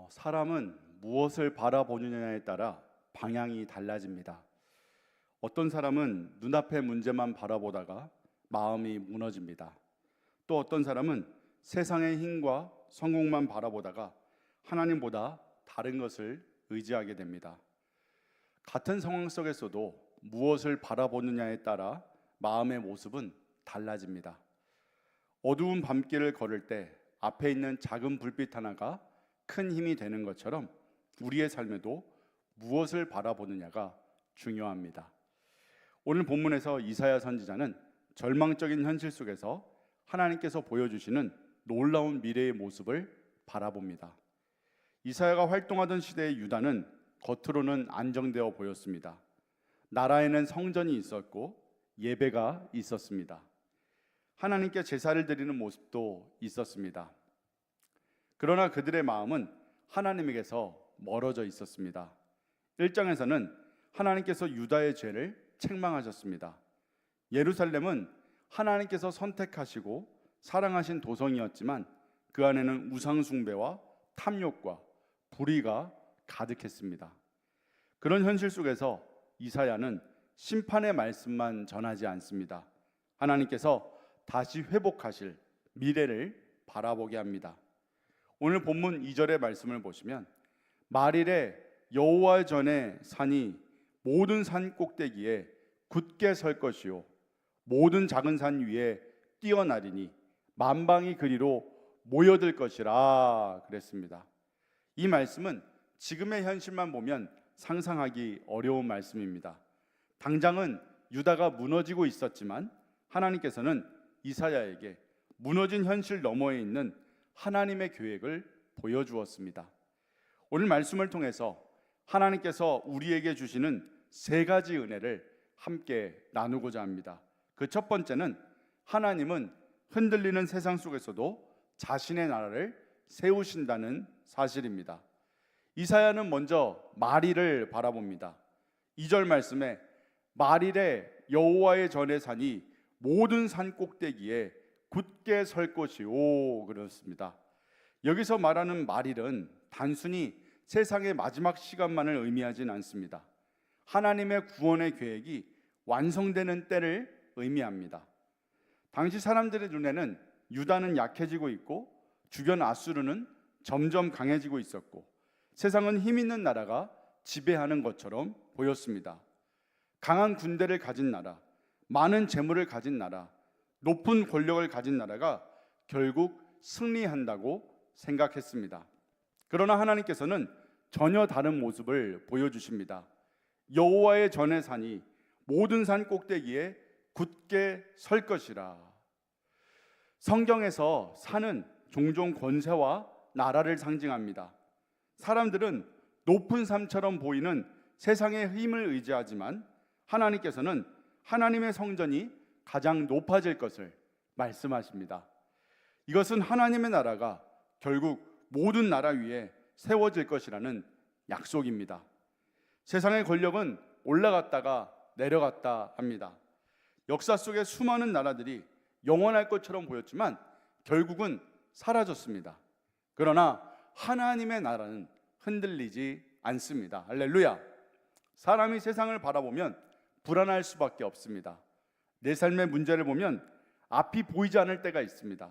사람은 무엇을 바라보느냐에 따라 방향이 달라집니다. 어떤 사람은 눈앞의 문제만 바라보다가 마음이 무너집니다. 또 어떤 사람은 세상의 힘과 성공만 바라보다가 하나님보다 다른 것을 의지하게 됩니다. 같은 상황 속에서도 무엇을 바라보느냐에 따라 마음의 모습은 달라집니다. 어두운 밤길을 걸을 때 앞에 있는 작은 불빛 하나가 큰 힘이 되는 것처럼 우리의 삶에도 무엇을 바라보느냐가 중요합니다. 오늘 본문에서 이사야 선지자는 절망적인 현실 속에서 하나님께서 보여주시는 놀라운 미래의 모습을 바라봅니다. 이사야가 활동하던 시대의 유다는 겉으로는 안정되어 보였습니다. 나라에는 성전이 있었고 예배가 있었습니다. 하나님께 제사를 드리는 모습도 있었습니다. 그러나 그들의 마음은 하나님에게서 멀어져 있었습니다. 1장에서는 하나님께서 유다의 죄를 책망하셨습니다. 예루살렘은 하나님께서 선택하시고 사랑하신 도성이었지만 그 안에는 우상 숭배와 탐욕과 불의가 가득했습니다. 그런 현실 속에서 이사야는 심판의 말씀만 전하지 않습니다. 하나님께서 다시 회복하실 미래를 바라보게 합니다. 오늘 본문 2절의 말씀을 보시면 말일에 여호와 전에 산이 모든 산 꼭대기에 굳게 설 것이요 모든 작은 산 위에 뛰어나리니 만방이 그리로 모여들 것이라 그랬습니다. 이 말씀은 지금의 현실만 보면 상상하기 어려운 말씀입니다. 당장은 유다가 무너지고 있었지만 하나님께서는 이사야에게 무너진 현실 너머에 있는 하나님의 계획을 보여주었습니다. 오늘 말씀을 통해서 하나님께서 우리에게 주시는 세 가지 은혜를 함께 나누고자 합니다. 그 첫 번째는 하나님은 흔들리는 세상 속에서도 자신의 나라를 세우신다는 사실입니다. 이사야는 먼저 말일을 바라봅니다. 2절 말씀에 말일에 여호와의 전에 산이 모든 산 꼭대기에 굳게 설 것이오 그렇습니다. 여기서 말하는 말일은 단순히 세상의 마지막 시간만을 의미하진 않습니다. 하나님의 구원의 계획이 완성되는 때를 의미합니다. 당시 사람들의 눈에는 유다는 약해지고 있고 주변 아수르는 점점 강해지고 있었고 세상은 힘 있는 나라가 지배하는 것처럼 보였습니다. 강한 군대를 가진 나라, 많은 재물을 가진 나라, 높은 권력을 가진 나라가 결국 승리한다고 생각했습니다. 그러나 하나님께서는 전혀 다른 모습을 보여주십니다. 여호와의 전의 산이 모든 산 꼭대기에 굳게 설 것이라. 성경에서 산은 종종 권세와 나라를 상징합니다. 사람들은 높은 산처럼 보이는 세상의 힘을 의지하지만 하나님께서는 하나님의 성전이 가장 높아질 것을 말씀하십니다. 이것은 하나님의 나라가 결국 모든 나라 위에 세워질 것이라는 약속입니다. 세상의 권력은 올라갔다가 내려갔다 합니다. 역사 속에 수많은 나라들이 영원할 것처럼 보였지만 결국은 사라졌습니다. 그러나 하나님의 나라는 흔들리지 않습니다. 할렐루야. 사람이 세상을 바라보면 불안할 수밖에 없습니다. 내 삶의 문제를 보면 앞이 보이지 않을 때가 있습니다.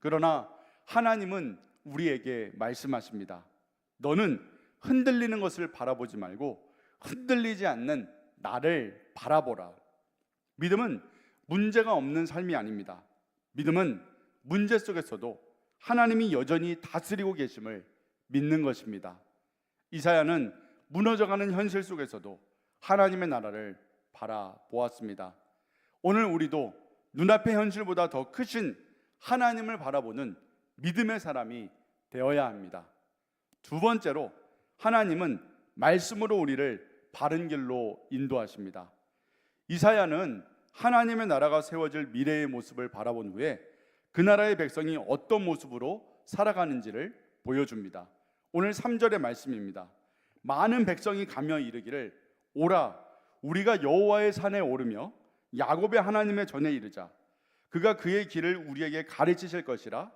그러나 하나님은 우리에게 말씀하십니다. 너는 흔들리는 것을 바라보지 말고 흔들리지 않는 나를 바라보라. 믿음은 문제가 없는 삶이 아닙니다. 믿음은 문제 속에서도 하나님이 여전히 다스리고 계심을 믿는 것입니다. 이사야는 무너져가는 현실 속에서도 하나님의 나라를 바라보았습니다. 오늘 우리도 눈앞의 현실보다 더 크신 하나님을 바라보는 믿음의 사람이 되어야 합니다. 두 번째로 하나님은 말씀으로 우리를 바른 길로 인도하십니다. 이사야는 하나님의 나라가 세워질 미래의 모습을 바라본 후에 그 나라의 백성이 어떤 모습으로 살아가는지를 보여줍니다. 오늘 3절의 말씀입니다. 많은 백성이 가며 이르기를 오라 우리가 여호와의 산에 오르며 야곱의 하나님의 전에 이르자. 그가 그의 길을 우리에게 가르치실 것이라.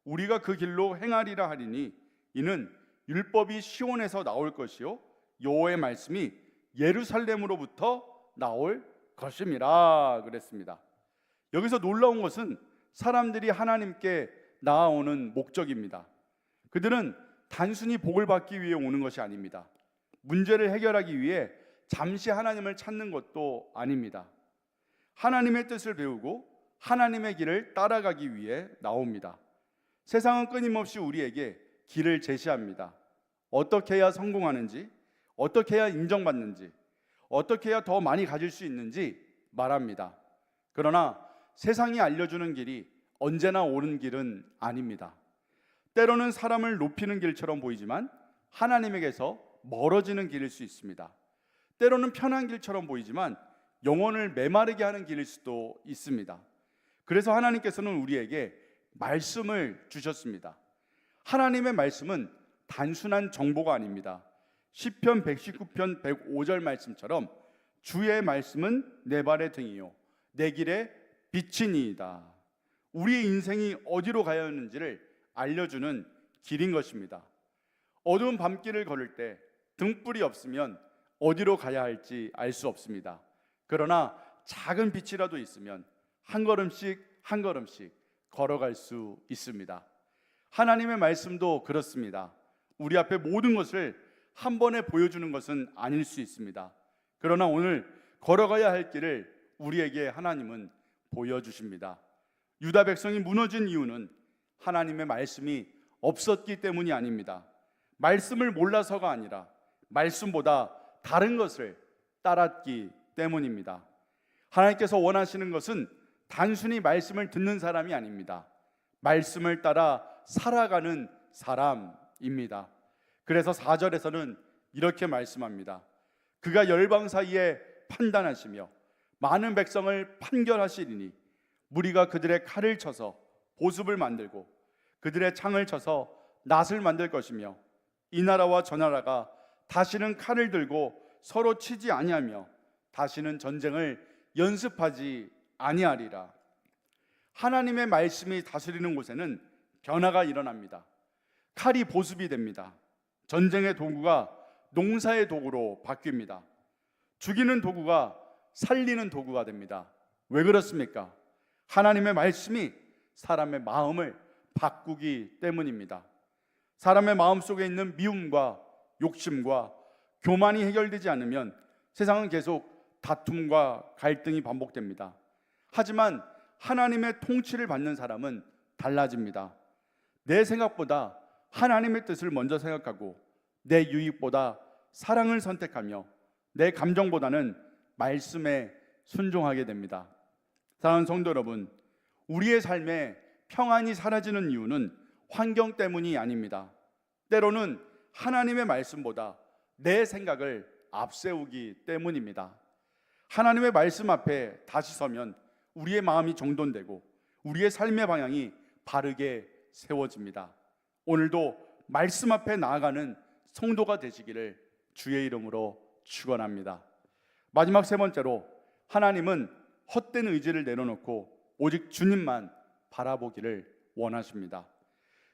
우리가 그 길로 행하리라 하리니 이는 율법이 시온에서 나올 것이요 여호와의 말씀이 예루살렘으로부터 나올 것임이라 그랬습니다. 여기서 놀라운 것은 사람들이 하나님께 나아오는 목적입니다. 그들은 단순히 복을 받기 위해 오는 것이 아닙니다. 문제를 해결하기 위해 잠시 하나님을 찾는 것도 아닙니다. 하나님의 뜻을 배우고 하나님의 길을 따라가기 위해 나옵니다. 세상은 끊임없이 우리에게 길을 제시합니다. 어떻게 해야 성공하는지, 어떻게 해야 인정받는지, 어떻게 해야 더 많이 가질 수 있는지 말합니다. 그러나 세상이 알려주는 길이 언제나 옳은 길은 아닙니다. 때로는 사람을 높이는 길처럼 보이지만 하나님에게서 멀어지는 길일 수 있습니다. 때로는 편한 길처럼 보이지만 영혼을 메마르게 하는 길일 수도 있습니다. 그래서 하나님께서는 우리에게 말씀을 주셨습니다. 하나님의 말씀은 단순한 정보가 아닙니다. 시편 119편 105절 말씀처럼 주의 말씀은 내 발의 등이요 내 길의 빛이니이다. 우리의 인생이 어디로 가야 하는지를 알려주는 길인 것입니다. 어두운 밤길을 걸을 때 등불이 없으면 어디로 가야 할지 알 수 없습니다. 그러나 작은 빛이라도 있으면 한 걸음씩 한 걸음씩 걸어갈 수 있습니다. 하나님의 말씀도 그렇습니다. 우리 앞에 모든 것을 한 번에 보여주는 것은 아닐 수 있습니다. 그러나 오늘 걸어가야 할 길을 우리에게 하나님은 보여주십니다. 유다 백성이 무너진 이유는 하나님의 말씀이 없었기 때문이 아닙니다. 말씀을 몰라서가 아니라 말씀보다 다른 것을 따랐기 때문입니다. 하나님께서 원하시는 것은 단순히 말씀을 듣는 사람이 아닙니다. 말씀을 따라 살아가는 사람입니다. 그래서 4절에서는 이렇게 말씀합니다. 그가 열방 사이에 판단하시며 많은 백성을 판결하시리니 무리가 그들의 칼을 쳐서 보습을 만들고 그들의 창을 쳐서 낫을 만들 것이며 이 나라와 저 나라가 다시는 칼을 들고 서로 치지 아니하며 다시는 전쟁을 연습하지 아니하리라. 하나님의 말씀이 다스리는 곳에는 변화가 일어납니다. 칼이 보습이 됩니다. 전쟁의 도구가 농사의 도구로 바뀝니다. 죽이는 도구가 살리는 도구가 됩니다. 왜 그렇습니까? 하나님의 말씀이 사람의 마음을 바꾸기 때문입니다. 사람의 마음 속에 있는 미움과 욕심과 교만이 해결되지 않으면 세상은 계속 다툼과 갈등이 반복됩니다. 하지만 하나님의 통치를 받는 사람은 달라집니다. 내 생각보다 하나님의 뜻을 먼저 생각하고 내 유익보다 사랑을 선택하며 내 감정보다는 말씀에 순종하게 됩니다. 사랑하는 성도 여러분, 우리의 삶에 평안이 사라지는 이유는 환경 때문이 아닙니다. 때로는 하나님의 말씀보다 내 생각을 앞세우기 때문입니다. 하나님의 말씀 앞에 다시 서면 우리의 마음이 정돈되고 우리의 삶의 방향이 바르게 세워집니다. 오늘도 말씀 앞에 나아가는 성도가 되시기를 주의 이름으로 축원합니다. 마지막 세 번째로, 하나님은 헛된 의지를 내려놓고 오직 주님만 바라보기를 원하십니다.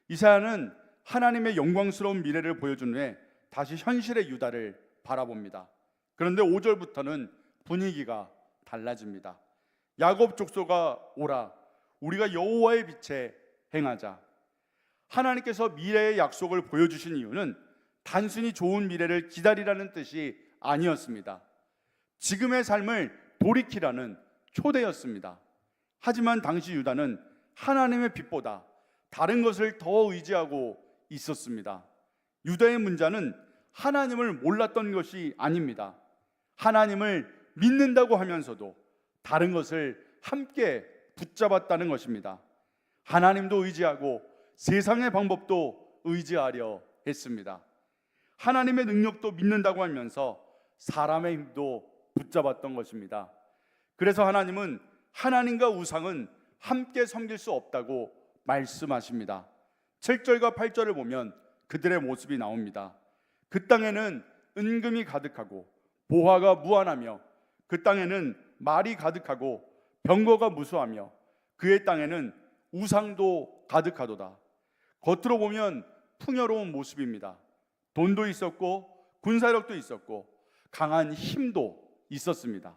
이사야는 하나님의 영광스러운 미래를 보여준 후에 다시 현실의 유다를 바라봅니다. 그런데 5절부터는 분위기가 달라집니다. 야곱 족속아 오라, 우리가 여호와의 빛에 행하자. 하나님께서 미래의 약속을 보여주신 이유는 단순히 좋은 미래를 기다리라는 뜻이 아니었습니다. 지금의 삶을 돌이키라는 초대였습니다. 하지만 당시 유다는 하나님의 빛보다 다른 것을 더 의지하고 있었습니다. 유다의 문제는 하나님을 몰랐던 것이 아닙니다. 하나님을 믿는다고 하면서도 다른 것을 함께 붙잡았다는 것입니다. 하나님도 의지하고 세상의 방법도 의지하려 했습니다. 하나님의 능력도 믿는다고 하면서 사람의 힘도 붙잡았던 것입니다. 그래서 하나님은 하나님과 우상은 함께 섬길 수 없다고 말씀하십니다. 7절과 8절을 보면 그들의 모습이 나옵니다. 그 땅에는 은금이 가득하고 보화가 무한하며 그 땅에는 말이 가득하고 병거가 무수하며 그의 땅에는 우상도 가득하도다. 겉으로 보면 풍요로운 모습입니다. 돈도 있었고 군사력도 있었고 강한 힘도 있었습니다.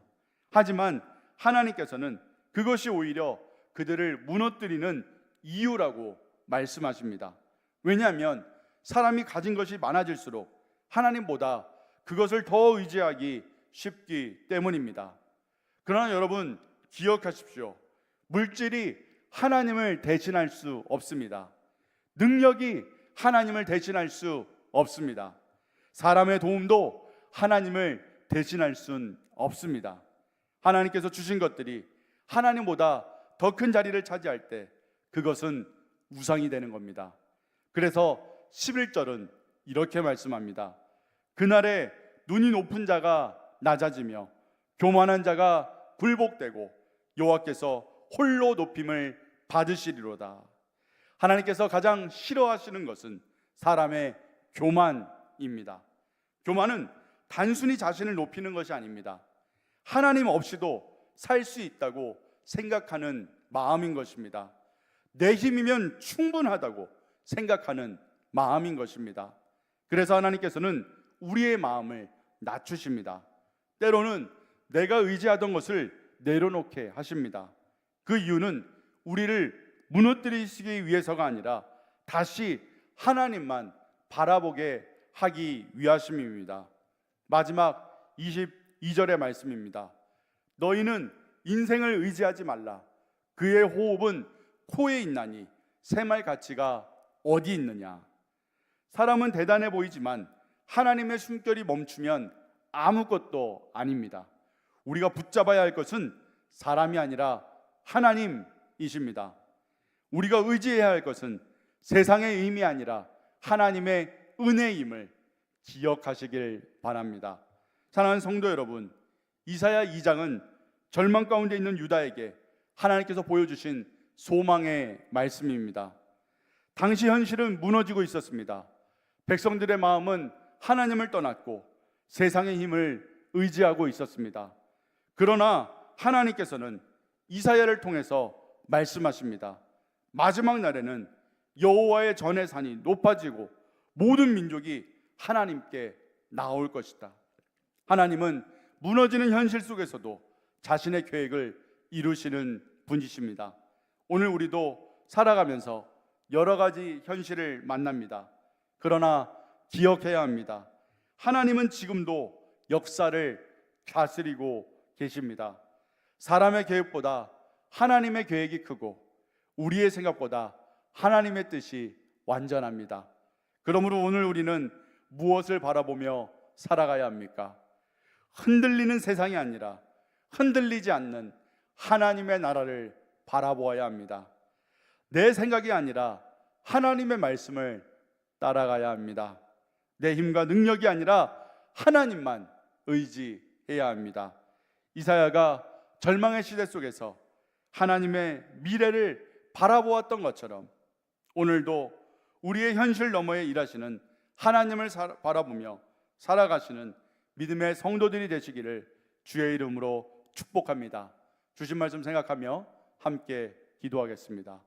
하지만 하나님께서는 그것이 오히려 그들을 무너뜨리는 이유라고 말씀하십니다. 왜냐하면 사람이 가진 것이 많아질수록 하나님보다 그것을 더 의지하기 쉽기 때문입니다. 그러나 여러분 기억하십시오. 물질이 하나님을 대신할 수 없습니다. 능력이 하나님을 대신할 수 없습니다. 사람의 도움도 하나님을 대신할 수는 없습니다. 하나님께서 주신 것들이 하나님보다 더 큰 자리를 차지할 때 그것은 우상이 되는 겁니다. 그래서 11절은 이렇게 말씀합니다. 그날에 눈이 높은 자가 낮아지며 교만한 자가 굴복되고 여호와께서 홀로 높임을 받으시리로다. 하나님께서 가장 싫어하시는 것은 사람의 교만입니다. 교만은 단순히 자신을 높이는 것이 아닙니다. 하나님 없이도 살 수 있다고 생각하는 마음인 것입니다. 내 힘이면 충분하다고 생각하는 마음인 것입니다. 그래서 하나님께서는 우리의 마음을 낮추십니다. 때로는 내가 의지하던 것을 내려놓게 하십니다. 그 이유는 우리를 무너뜨리시기 위해서가 아니라 다시 하나님만 바라보게 하기 위하심입니다. 마지막 22절의 말씀입니다. 너희는 인생을 의지하지 말라. 그의 호흡은 코에 있나니 새말 가치가 어디 있느냐. 사람은 대단해 보이지만 하나님의 숨결이 멈추면 아무것도 아닙니다. 우리가 붙잡아야 할 것은 사람이 아니라 하나님이십니다. 우리가 의지해야 할 것은 세상의 의미 아니라 하나님의 은혜임을 기억하시길 바랍니다. 사랑하는 성도 여러분, 이사야 2장은 절망 가운데 있는 유다에게 하나님께서 보여주신 소망의 말씀입니다. 당시 현실은 무너지고 있었습니다. 백성들의 마음은 하나님을 떠났고 세상의 힘을 의지하고 있었습니다. 그러나 하나님께서는 이사야를 통해서 말씀하십니다. 마지막 날에는 여호와의 전의 산이 높아지고 모든 민족이 하나님께 나올 것이다. 하나님은 무너지는 현실 속에서도 자신의 계획을 이루시는 분이십니다. 오늘 우리도 살아가면서 여러 가지 현실을 만납니다. 그러나 기억해야 합니다. 하나님은 지금도 역사를 다스리고 계십니다. 사람의 계획보다 하나님의 계획이 크고 우리의 생각보다 하나님의 뜻이 완전합니다. 그러므로 오늘 우리는 무엇을 바라보며 살아가야 합니까? 흔들리는 세상이 아니라 흔들리지 않는 하나님의 나라를 바라보아야 합니다. 내 생각이 아니라 하나님의 말씀을 따라가야 합니다. 내 힘과 능력이 아니라 하나님만 의지해야 합니다. 이사야가 절망의 시대 속에서 하나님의 미래를 바라보았던 것처럼 오늘도 우리의 현실 너머에 일하시는 하나님을 바라보며 살아가시는 믿음의 성도들이 되시기를 주의 이름으로 축복합니다. 주신 말씀 생각하며 함께 기도하겠습니다.